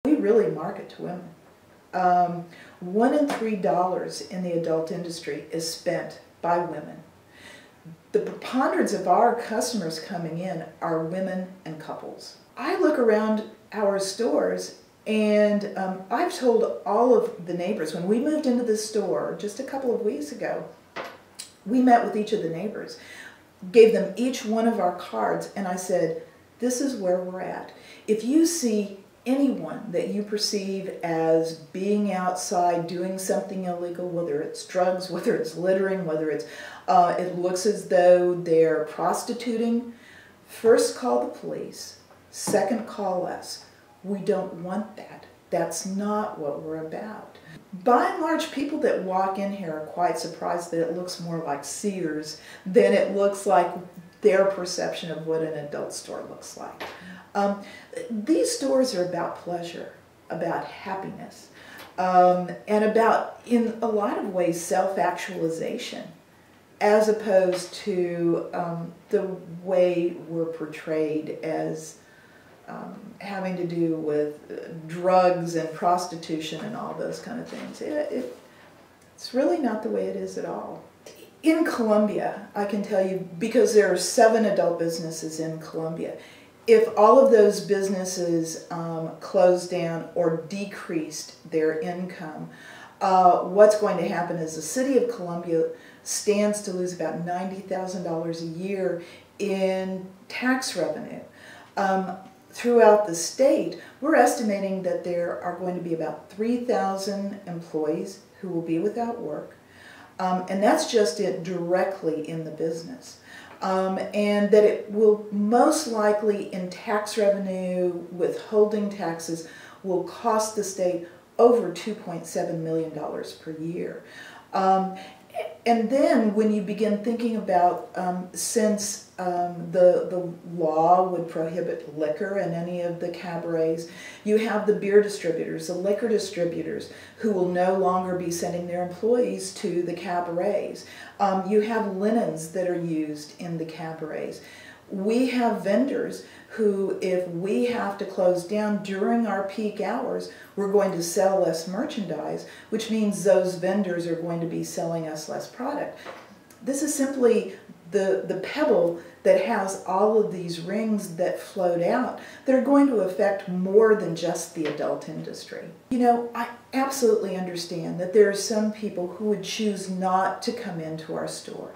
We really market to women. $1 in $3 in the adult industry is spent by women. The preponderance of our customers coming in are women and couples. I look around our stores and I've told all of the neighbors, when we moved into the store just a couple of weeks ago, we met with each of the neighbors, gave them each one of our cards, and I said, this is where we're at. If you see anyone that you perceive as being outside doing something illegal, whether it's drugs, whether it's littering, whether it's it looks as though they're prostituting, first call the police, second call us. We don't want that. That's not what we're about. By and large, people that walk in here are quite surprised that it looks more like Sears than it looks like their perception of what an adult store looks like. These stores are about pleasure, about happiness, and about, in a lot of ways, self-actualization, as opposed to the way we're portrayed as having to do with drugs and prostitution and all those kind of things. It's really not the way it is at all. In Columbia, I can tell you, because there are 7 adult businesses in Columbia, if all of those businesses closed down or decreased their income, what's going to happen is the city of Columbia stands to lose about $90,000 a year in tax revenue. Throughout the state, we're estimating that there are going to be about 3,000 employees who will be without work, and that's just it directly in the business. And that it will most likely, in tax revenue, withholding taxes, will cost the state over $2.7 million per year. And then when you begin thinking about, since the law would prohibit liquor in any of the cabarets, you have the beer distributors, the liquor distributors, who will no longer be sending their employees to the cabarets. You have linens that are used in the cabarets. We have vendors who, if we have to close down during our peak hours, we're going to sell less merchandise, which means those vendors are going to be selling us less product. This is simply the pebble that has all of these rings that float out that are going to affect more than just the adult industry. You know, I absolutely understand that there are some people who would choose not to come into our store.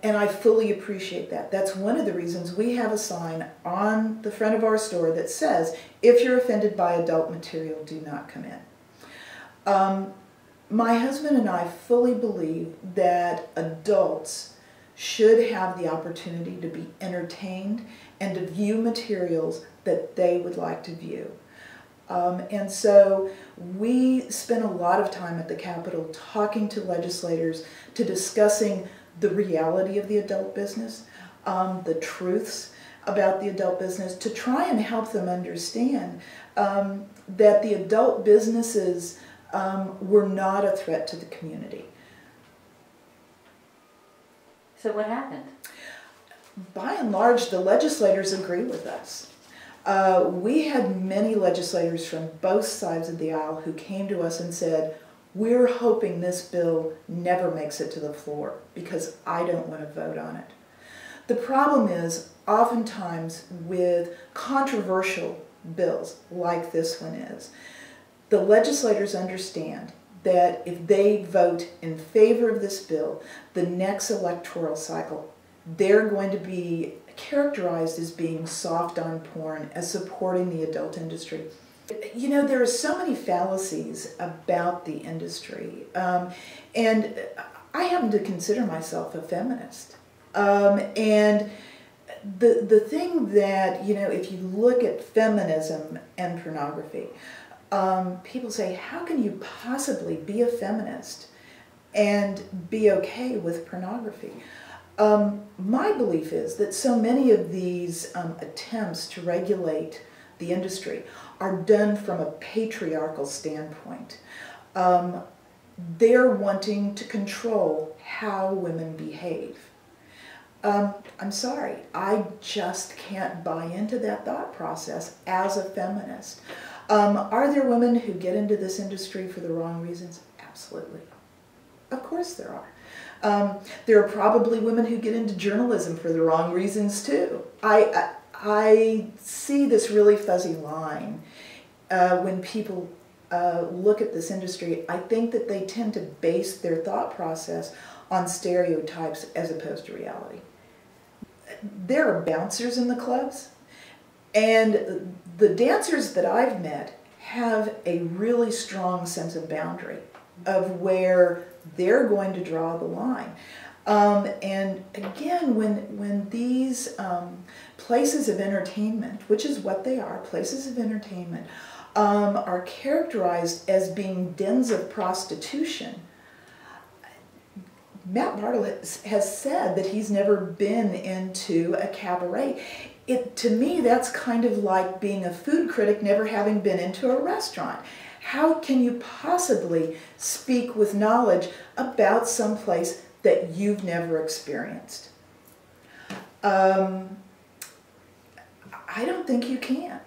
And I fully appreciate that. That's one of the reasons we have a sign on the front of our store that says, if you're offended by adult material, do not come in. My husband and I fully believe that adults should have the opportunity to be entertained and to view materials that they would like to view. And so we spent a lot of time at the Capitol talking to legislators, to discussing the reality of the adult business, the truths about the adult business, to try and help them understand that the adult businesses were not a threat to the community. So what happened? By and large, the legislators agree with us. We had many legislators from both sides of the aisle who came to us and said, we're hoping this bill never makes it to the floor because I don't want to vote on it. The problem is, oftentimes with controversial bills like this one is, the legislators understand that if they vote in favor of this bill, the next electoral cycle, they're going to be characterized as being soft on porn, as supporting the adult industry. You know, there are so many fallacies about the industry, and I happen to consider myself a feminist. And the thing that, you know, if you look at feminism and pornography, people say, how can you possibly be a feminist and be okay with pornography? My belief is that so many of these attempts to regulate the industry are done from a patriarchal standpoint. They're wanting to control how women behave. I'm sorry, I just can't buy into that thought process as a feminist. Are there women who get into this industry for the wrong reasons? Absolutely. Of course there are. There are probably women who get into journalism for the wrong reasons too. I see this really fuzzy line when people look at this industry. I think that they tend to base their thought process on stereotypes as opposed to reality. There are bouncers in the clubs, and the dancers that I've met have a really strong sense of boundary of where they're going to draw the line. And again, when these places of entertainment, which is what they are, places of entertainment, are characterized as being dens of prostitution, Matt Bartle has said that he's never been into a cabaret. To me, that's kind of like being a food critic never having been into a restaurant. How can you possibly speak with knowledge about some place that you've never experienced? I don't think you can.